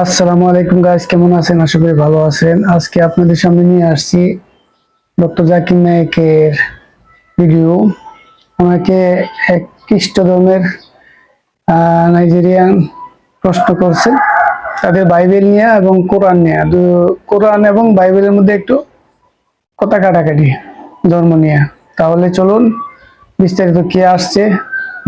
আসসালামু আলাইকুম গাইস, কেমন আছেন? আশা করি ভালো আছেন। আজকে আপনাদের সামনে নিয়ে আসছি ডক্টর জাকির নায়েকের ভিডিও। ওনাকে এক খ্রিস্ট ধর্মের নাইজেরিয়ান প্রশ্ন করছে তাদের বাইবেল নিয়ে এবং কোরআন নিয়ে। কোরআন এবং বাইবেলের মধ্যে একটু কথা কাটাকাটি ধর্ম নিয়ে। তাহলে চলুন বিস্তারিত কি আসছে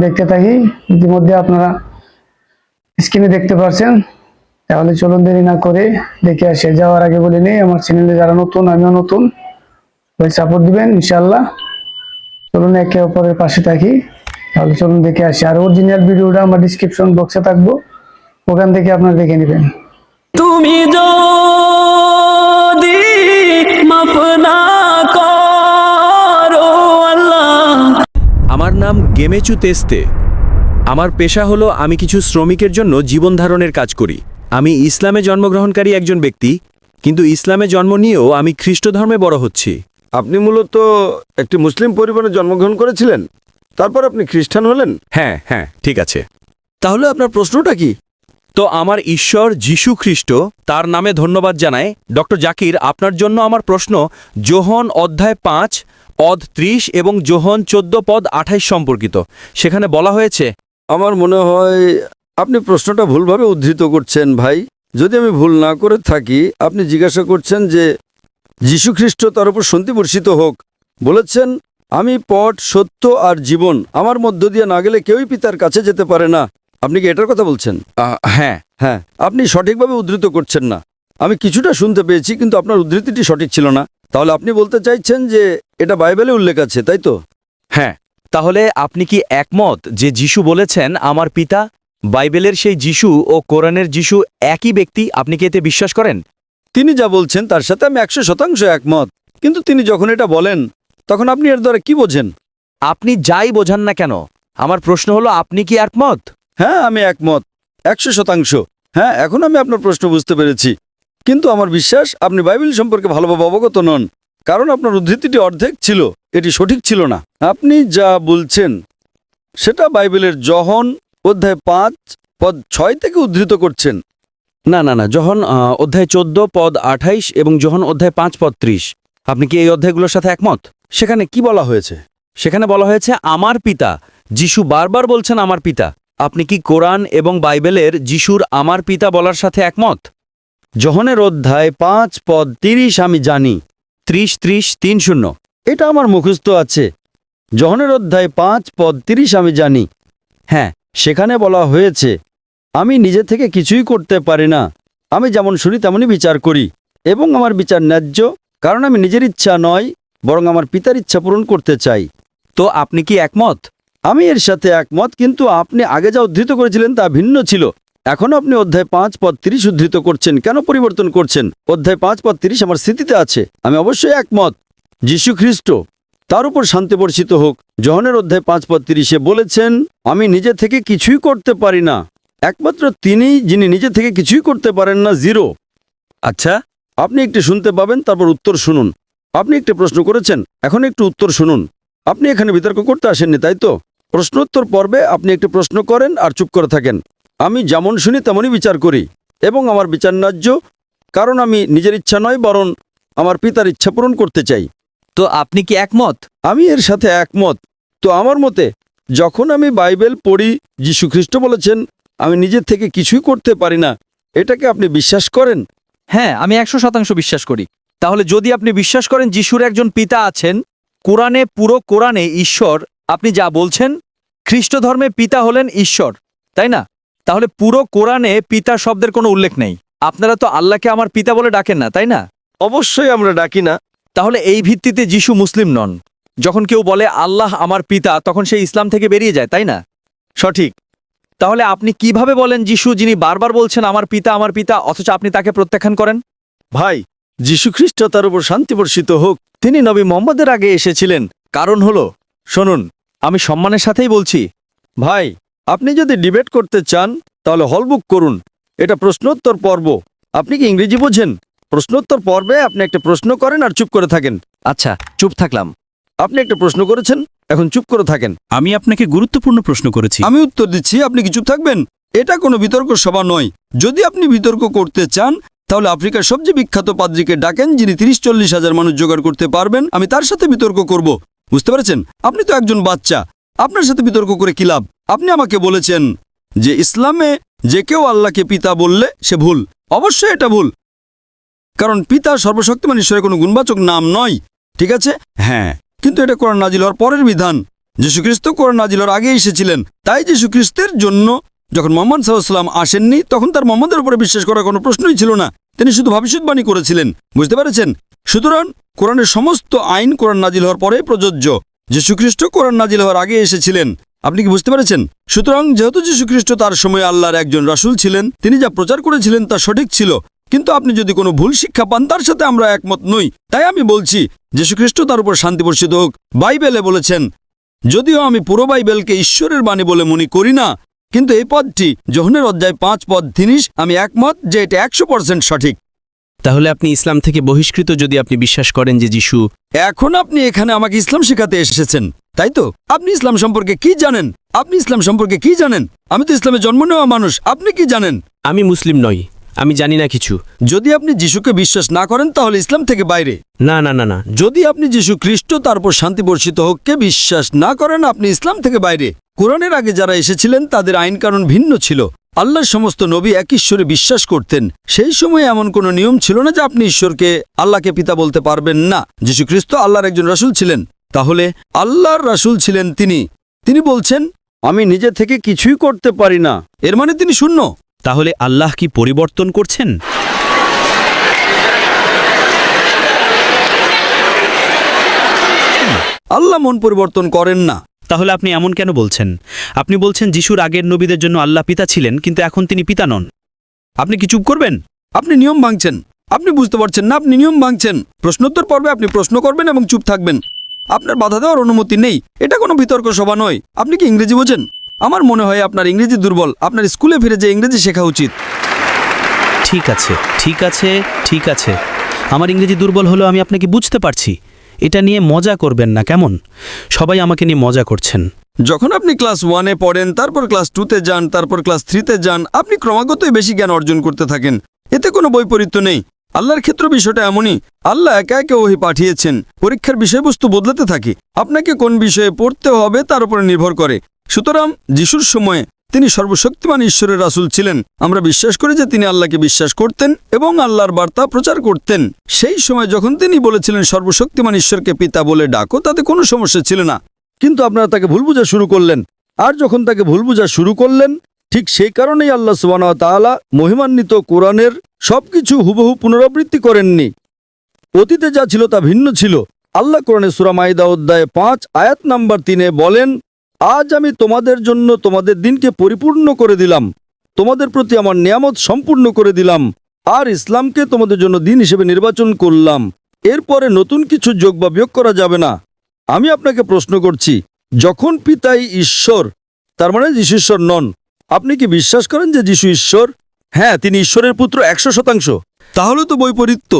দেখতে থাকি। ইতিমধ্যে আপনারা স্ক্রিনে দেখতে পাচ্ছেন। তাহলে চলুন দেরি না করে দেখে আসে। যাওয়ার আগে বলে নেই, আমার চ্যানেলে যারা নতুন, আমিও নতুন, ওই সাপোর্ট দিবেন ইনশাল্লাহ। চলুন একে অপরের পাশে থাকি। তাহলে চলুন দেখে আসি। আর অরিজিনাল ভিডিওটা আমার ডিসক্রিপশন বক্সে থাকবো, ওখান থেকে আপনারা দেখে নেবেন। তুমি যদি মাফ না করো আল্লাহ। আমার নাম গেমেচু তেস্তে। আমার পেশা হলো আমি কিছু শ্রমিকের জন্য জীবন ধারণের কাজ করি। আমি ইসলামে জন্মগ্রহণকারী একজন ব্যক্তি, কিন্তু ইসলামে জন্ম নিয়েও আমি খ্রিস্ট ধর্মে বড় হচ্ছি। আপনি মূলত একটি মুসলিম পরিবারে জন্মগ্রহণ করেছিলেন, তারপর আপনি খ্রিস্টান হলেন। হ্যাঁ হ্যাঁ, ঠিক আছে। তাহলে আপনার প্রশ্নটা কি? তো আমার ঈশ্বর যীশু খ্রিস্ট, তার নামে ধন্যবাদ জানাই। ডক্টর জাকির, আপনার জন্য আমার প্রশ্ন যোহন অধ্যায় 5 পদ 30 এবং যোহন 14 পদ 28 সম্পর্কিত। সেখানে বলা হয়েছে, আমার মনে হয় আপনি প্রশ্নটা ভুলভাবে উদ্ধৃত করছেন ভাই। যদি আমি ভুল না করে থাকি, আপনি জিজ্ঞাসা করছেন যে যীশুখ্রিস্ট তার উপর শান্তি বর্ষিত হোক বলেছেন, আমি পথ, সত্য আর জীবন, আমার মধ্য দিয়ে না গেলে কেউই পিতার কাছে যেতে পারে না। আপনি কি এটার কথা বলছেন? হ্যাঁ। হ্যাঁ, আপনি সঠিকভাবে উদ্ধৃত করছেন না। আমি কিছুটা শুনতে পেয়েছি, কিন্তু আপনার উদ্ধৃতিটি সঠিক ছিল না। তাহলে আপনি বলতে চাইছেন যে এটা বাইবেলে উল্লেখ আছে, তাই তো? হ্যাঁ, তাহলে আপনি কি একমত যে যিশু বলেছেন আমার পিতা? বাইবেলের সেই যিশু ও কোরআনের যিশু একই ব্যক্তি? আপনি কি এতে বিশ্বাস করেন? তিনি যা বলছেন তার সাথে আমি 100% একমত। কিন্তু তিনি যখন এটা বলেন, তখন আপনি এর দ্বারা কি বোঝেন? আপনি যাই বোঝান না কেন, আমার প্রশ্ন হলো আপনি কি একমত? হ্যাঁ, আমি একমত 100%। হ্যাঁ, এখন আমি আপনার প্রশ্ন বুঝতে পেরেছি। কিন্তু আমার বিশ্বাস আপনি বাইবেল সম্পর্কে ভালোভাবে অবগত নন, কারণ আপনার উদ্ধৃতিটি অর্ধেক ছিল, এটি সঠিক ছিল না। আপনি যা বলছেন সেটা বাইবেলের যোহন অধ্যায় 5 পদ 6 থেকে উদ্ধৃত করছেন। না না না, যোহন অধ্যায় 14 পদ 28 এবং যোহন অধ্যায় 5 পদ 30। আপনি কি এই অধ্যায়গুলোর সাথে একমত? সেখানে কি বলা হয়েছে? সেখানে বলা হয়েছে আমার পিতা। যিশু বারবার বলছেন আমার পিতা। আপনি কি কোরআন এবং বাইবেলের যিশুর আমার পিতা বলার সাথে একমত? যোহনের অধ্যায় 5 পদ 30 আমি জানি। 30-30-30। এটা আমার মুখস্থ আছে। যোহনের অধ্যায় 5 পদ 30 আমি জানি। হ্যাঁ, সেখানে বলা হয়েছে, আমি নিজে থেকে কিছুই করতে পারি না, আমি যেমন শুনি তেমনই বিচার করি, এবং আমার বিচার ন্যায্য, কারণ আমি নিজের ইচ্ছা নয়, বরং আমার পিতার ইচ্ছা পূরণ করতে চাই। তো আপনি কি একমত? আমি এর সাথে একমত, কিন্তু আপনি আগে যা উদ্ধৃত করেছিলেন তা ভিন্ন ছিল। এখন আপনি অধ্যায় 5 পদ 30 উদ্ধৃত করছেন, কেন পরিবর্তন করছেন? অধ্যায় 5 পদ 30 আমার স্মৃতিতে আছে। আমি অবশ্যই একমত। যীশু খ্রিস্ট তার উপর শান্তি বর্ষিত হোক, যোহনের অধ্যায় 5 পদ 30 বলেছেন, আমি নিজে থেকে কিছুই করতে পারি না। একমাত্র তিনি যিনি নিজে থেকে কিছুই করতে পারেন না, জিরো। আচ্ছা, আপনি একটু শুনতে পাবেন, তারপর উত্তর শুনুন। আপনি একটি প্রশ্ন করেছেন, এখন একটু উত্তর শুনুন। আপনি এখানে বিতর্ক করতে আসেননি, তাই তো? প্রশ্নোত্তর পর্বে আপনি একটি প্রশ্ন করেন আর চুপ করে থাকেন। আমি যেমন শুনি তেমনই বিচার করি, এবং আমার বিচার ন্যায্য, কারণ আমি নিজের ইচ্ছা নয়, বরং আমার পিতার ইচ্ছা পূরণ করতে চাই। তো আপনি কি একমত? আমি এর সাথে একমত। তো আমার মতে, যখন আমি বাইবেল পড়ি, যীশু খ্রিস্ট বলেছেন, আমি নিজের থেকে কিছুই করতে পারি না, এটাকে আপনি বিশ্বাস করেন? হ্যাঁ, আমি 100% বিশ্বাস করি। তাহলে যদি আপনি বিশ্বাস করেন যিশুর একজন পিতা আছেন, কোরআনে, পুরো কোরআনে ঈশ্বর, আপনি যা বলছেন খ্রিস্ট ধর্মে পিতা হলেন ঈশ্বর, তাই না? তাহলে পুরো কোরআনে পিতা শব্দের কোনো উল্লেখ নেই। আপনারা তো আল্লাহকে আমার পিতা বলে ডাকেন না, তাই না? অবশ্যই আমরা ডাকি না। তাহলে এই ভিত্তিতে যিশু মুসলিম নন। যখন কেউ বলে আল্লাহ আমার পিতা, তখন সে ইসলাম থেকে বেরিয়ে যায়, তাই না? সঠিক। তাহলে আপনি কিভাবে বলেন যিশু, যিনি বারবার বলছেন আমার পিতা, অথচ আপনি তাকে প্রত্যাখ্যান করেন? ভাই, যীশু খ্রিস্ট তার উপর শান্তি বর্ষিত হোক, তিনি নবী মোহাম্মদের আগে এসেছিলেন। কারণ হলো, শুনুন, আমি সম্মানের সাথেই বলছি। ভাই, আপনি যদি ডিবেট করতে চান তাহলে হল বুক করুন। এটা প্রশ্নোত্তর পর্ব। আপনি কি ইংরেজি বোঝেন? প্রশ্নোত্তর পর্বে আপনি একটা প্রশ্ন করেন আর চুপ করে থাকেন। আচ্ছা, চুপ থাকলাম। আপনি একটা প্রশ্ন করেছেন, এখন চুপ করে থাকেন। আমি আপনাকে গুরুত্বপূর্ণ প্রশ্ন করেছি। আমি উত্তর দিচ্ছি, আপনি কি চুপ থাকবেন? এটা কোনো বিতর্ক সভা নয়। যদি আপনি বিতর্ক করতে চান তাহলে আফ্রিকার সবচেয়ে বিখ্যাত পাদ্রীকে ডাকেন, যিনি 30-40 হাজার মানুষ জোগাড় করতে পারবেন। আমি তার সাথে বিতর্ক করব। বুঝতে পেরেছেন? আপনি তো একজন বাচ্চা, আপনার সাথে বিতর্ক করে কি লাভ? আপনি আমাকে বলেছেন যে ইসলামে যে কেউ আল্লাহকে পিতা বললে সে ভুল। অবশ্যই এটা ভুল, কারণ পিতা সর্বশক্তিমান ঈশ্বরের কোনো গুণবাচক নাম নয়। ঠিক আছে, হ্যাঁ, কিন্তু এটা কোরআন নাজিল হওয়ার পরের বিধান। যীশুখ্রিস্ট কোরআন নাজিল হওয়ার আগে এসেছিলেন, তাই যীশুখ্রিস্টের জন্য যখন মুহাম্মদ সাল্লাল্লাহু আলাইহি ওয়াসাল্লাম আসেননি তখন তার মুহাম্মদের উপরে বিশ্বাস করার কোনো প্রশ্নই ছিল না। তিনি শুধু ভবিষ্যৎবাণী করেছিলেন। বুঝতে পেরেছেন? সুতরাং কোরআনের সমস্ত আইন কোরআন নাজিল হওয়ার পরে প্রযোজ্য। যীশুখ্রিস্ট কোরআন নাজিল হওয়ার আগে এসেছিলেন। আপনি কি বুঝতে পেরেছেন? সুতরাং যেহেতু যীশুখ্রিস্ট তার সময় আল্লাহর একজন রাসূল ছিলেন, তিনি যা প্রচার করেছিলেন তা সঠিক ছিল। কিন্তু আপনি যদি কোনো ভুল শিক্ষা পান তার সাথে আমরা একমত নই। তাই আমি বলছি যীশুখ্রিস্ট তার উপর শান্তি বর্ষিত হোক বাইবেলে বলেছেন, যদিও আমি পুরো বাইবেলকে ঈশ্বরের বাণী বলে মনে করি না, কিন্তু এই পদটি যোহনের অধ্যায় 5 পদ 30 আমি একমত যে এটা 100% সঠিক। তাহলে আপনি ইসলাম থেকে বহিষ্কৃত যদি আপনি বিশ্বাস করেন যে যিশু। এখন আপনি এখানে আমাকে ইসলাম শেখাতে এসেছেন, তাই তো? আপনি ইসলাম সম্পর্কে কি জানেন? আপনি ইসলাম সম্পর্কে কি জানেন? আমি তো ইসলামে জন্ম নেওয়া মানুষ। আপনি কি জানেন? আমি মুসলিম নই, আমি জানি না কিছু। যদি আপনি যিশুকে বিশ্বাস না করেন তাহলে ইসলাম থেকে বাইরে। না না না না, যদি আপনি যীশু খ্রিস্ট তারপর শান্তি বর্ষিত হোককে বিশ্বাস না করেন আপনি ইসলাম থেকে বাইরে। কোরআনের আগে যারা এসেছিলেন তাদের আইনকানুন ভিন্ন ছিল। আল্লাহর সমস্ত নবী এক ঈশ্বরে বিশ্বাস করতেন। সেই সময় এমন কোনো নিয়ম ছিল না যে আপনি ঈশ্বরকে আল্লাহকে পিতা বলতে পারবেন না। যীশু খ্রিস্ট আল্লাহর একজন রাসূল ছিলেন। তাহলে আল্লাহর রাসূল ছিলেন তিনি বলছেন আমি নিজে থেকে কিছুই করতে পারি না, এর মানে তিনি শূন্য। তাহলে আল্লাহ কি পরিবর্তন করছেন? আল্লাহ মন পরিবর্তন করেন না। তাহলে আপনি এমন কেন বলছেন? আপনি বলছেন যিশুর আগের নবীদের জন্য আল্লাহ পিতা ছিলেন, কিন্তু এখন তিনি পিতা নন। আপনি কি চুপ করবেন? আপনি নিয়ম ভাঙছেন। আপনি বুঝতে পারছেন না, আপনি নিয়ম ভাঙছেন। প্রশ্নোত্তর পর্বে আপনি প্রশ্ন করবেন এবং চুপ থাকবেন। আপনার বাধা দেওয়ার অনুমতি নেই। এটা কোনো বিতর্ক সভা নয়। আপনি কি ইংরেজি বোঝেন? আমার মনে হয় আপনার ইংরেজি দুর্বল। আপনার স্কুলে ফিরে যে ইংরেজি শেখা উচিত। ঠিক আছে ঠিক আছে ঠিক আছে, আমার ইংরেজি দুর্বল হলেও আমি আপনাকে বুঝতে পারছি। এটা নিয়ে মজা করবেন না, কেমন? সবাই আমাকে নিয়ে মজা করছেন। যখন আপনি ক্লাস 1-এ পড়েন, তারপর ক্লাস 2-তে যান, তারপর ক্লাস 3-তে যান, আপনি ক্রমাগতই বেশি জ্ঞান অর্জন করতে থাকেন। এতে কোনো বৈপরীত্য নেই। আল্লাহর ক্ষেত্র বিষয়টা এমনই। আল্লাহ একা একে ওহী পাঠিয়েছেন। পরীক্ষার বিষয়বস্তু বদলাতে থাকে। আপনাকে কোন বিষয়ে পড়তে হবে তার উপরে নির্ভর করে। সুতরাং যিশুর সময়ে তিনি সর্বশক্তিমান ঈশ্বরের রাসূল ছিলেন। আমরা বিশ্বাস করি যে তিনি আল্লাহকে বিশ্বাস করতেন এবং আল্লাহর বার্তা প্রচার করতেন। সেই সময় যখন তিনি বলেছিলেন সর্বশক্তিমান ঈশ্বরকে পিতা বলে ডাকো, তাতে কোনো সমস্যা ছিল না। কিন্তু আপনারা তাকে ভুল বোঝা শুরু করলেন। আর যখন তাকে ভুল বোঝা শুরু করলেন, ঠিক সেই কারণেই আল্লাহ সুবহানাহু ওয়া তাআলা মহিমান্বিত কোরআনের সবকিছু হুবহু পুনরাবৃত্তি করেননি। অতীতে যা ছিল তা ভিন্ন ছিল। আল্লাহ কোরআনে সূরা মাইদা অধ্যায় 5 আয়াত নাম্বার 3-এ বলেন, আজ আমি তোমাদের জন্য তোমাদের দিনকে পরিপূর্ণ করে দিলাম, তোমাদের প্রতি আমার নিয়ামত সম্পূর্ণ করে দিলাম, আর ইসলামকে তোমাদের জন্য দিন হিসেবে নির্বাচন করলাম। এরপরে নতুন কিছু যোগ বা বিয়োগ করা যাবে না। আমি আপনাকে প্রশ্ন করছি, যখন পিতাই ঈশ্বর, তার মানে যিশু ঈশ্বর নন, আপনি কি বিশ্বাস করেন যে যিশু ঈশ্বর? হ্যাঁ, তিনি ঈশ্বরের পুত্র 100%। তাহলে তো বৈপরীত্য,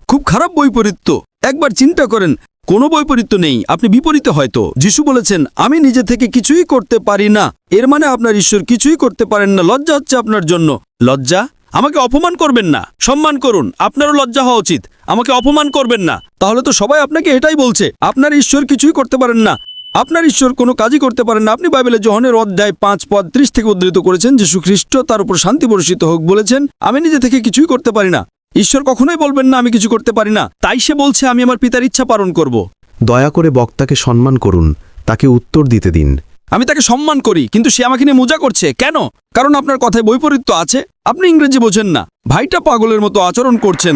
খুব খারাপ বৈপরীত্য। একবার চিন্তা করেন, কোনো বৈপরীত্য নেই। আপনি বিপরীতে হয়তো। যিশু বলেছেন আমি নিজে থেকে কিছুই করতে পারি না, এর মানে আপনার ঈশ্বর কিছুই করতে পারেন না। লজ্জা হচ্ছে আপনার জন্য। লজ্জা? আমাকে অপমান করবেন না, সম্মান করুন। আপনারও লজ্জা হওয়া উচিত। আমাকে অপমান করবেন না। তাহলে তো সবাই আপনাকে এটাই বলছে, আপনার ঈশ্বর কিছুই করতে পারেন না, আপনার ঈশ্বর কোনো কাজই করতে পারেন না। আপনি বাইবেলে যোহনের অধ্যায় 5 পদ 30 থেকে উদ্ধৃত করেছেন, যীশু খ্রিস্ট তার উপর শান্তি বর্ষিত হোক বলেছেন আমি নিজে থেকে কিছুই করতে পারি না। ঈশ্বর কখনোই বলবেন না আমি কিছু করতে পারি না। তাই সে বলছে আমি আমার পিতার ইচ্ছা পালন করব। দয়া করে বক্তাকে সম্মান করুন, তাকে উত্তর দিতে দিন। আমি তাকে সম্মান করি, কিন্তু সে আমাকে নিয়ে মজা করছে। কেন? কারণ আপনার কথায় বৈপরীত্য আছে। আপনি ইংরেজি বোঝেন না। ভাইটা পাগলের মতো আচরণ করছেন।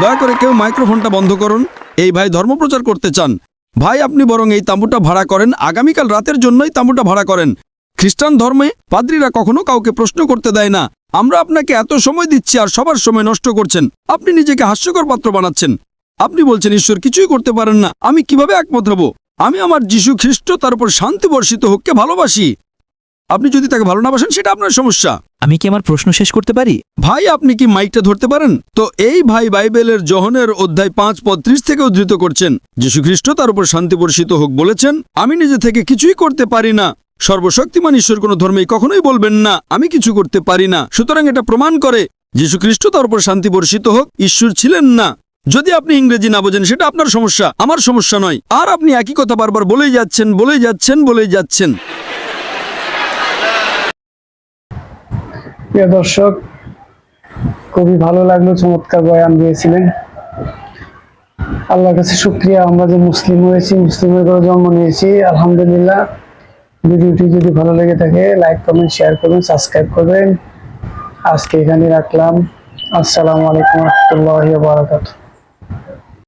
দয়া করে কেউ মাইক্রোফোনটা বন্ধ করুন। এই ভাই ধর্মপ্রচার করতে চান। ভাই, আপনি বরং এই তাঁবুটা ভাড়া করেন। আগামীকাল রাতের জন্যই তাঁবুটা ভাড়া করেন। খ্রিস্টান ধর্মে পাদ্রীরা কখনো কাউকে প্রশ্ন করতে দেয় না। আমরা আপনাকে এত সময় দিচ্ছি আর সবার সময় নষ্ট করছেন। আপনি নিজেকে হাস্যকর পাত্র বানাচ্ছেন। আপনি বলছেন ঈশ্বর কিছুই করতে পারেন না। আমি কিভাবে একমত হব? আমি আমার যিশু খ্রিস্ট তার উপর শান্তি বর্ষিত হোককে ভালোবাসি। আপনি যদি তাকে ভালো না বাসেন সেটা আপনার সমস্যা। আমি কি আমার প্রশ্ন শেষ করতে পারি? ভাই, আপনি কি মাইকটা ধরতে পারেন? তো এই ভাই বাইবেলের যোহনের অধ্যায় 5 পদ 30 থেকে উদ্ধৃত করছেন। যীশু খ্রিস্ট তার উপর শান্তি বর্ষিত হোক বলেছেন আমি নিজে থেকে কিছুই করতে পারি না। সর্বশক্তিমান ঈশ্বর কোনো ধর্মেই কখনোই বলবেন না আমি কিছু করতে পারি না। সুতরাং এটা প্রমাণ করে যীশু খ্রিস্ট তার উপর শান্তি বর্ষিত হোক ঈশ্বর ছিলেন না। যদি আপনি ইংরেজি না বোঝেন সেটা আপনার সমস্যা, আমার সমস্যা নয়। আর আপনি একই কথা বারবার বলেই যাচ্ছেন। প্রিয় দর্শক, খুবই ভালো লাগলো, চমৎকার বয়ান দিয়েছিলেন। আল্লাহর কাছে শুকরিয়া, আমরা যে মুসলিম হয়েছি, মুসলিমের ঘরে জন্ম নিয়েছি, আলহামদুলিল্লাহ। ভিডিওটি যদি ভালো লেগে থাকে লাইক কমেন্ট শেয়ার করবেন, সাবস্ক্রাইব করবেন। আজকে এখানে রাখলাম। আসসালামু আলাইকুম ওয়া রাহমাতুল্লাহি ওয়া বারাকাতুহু।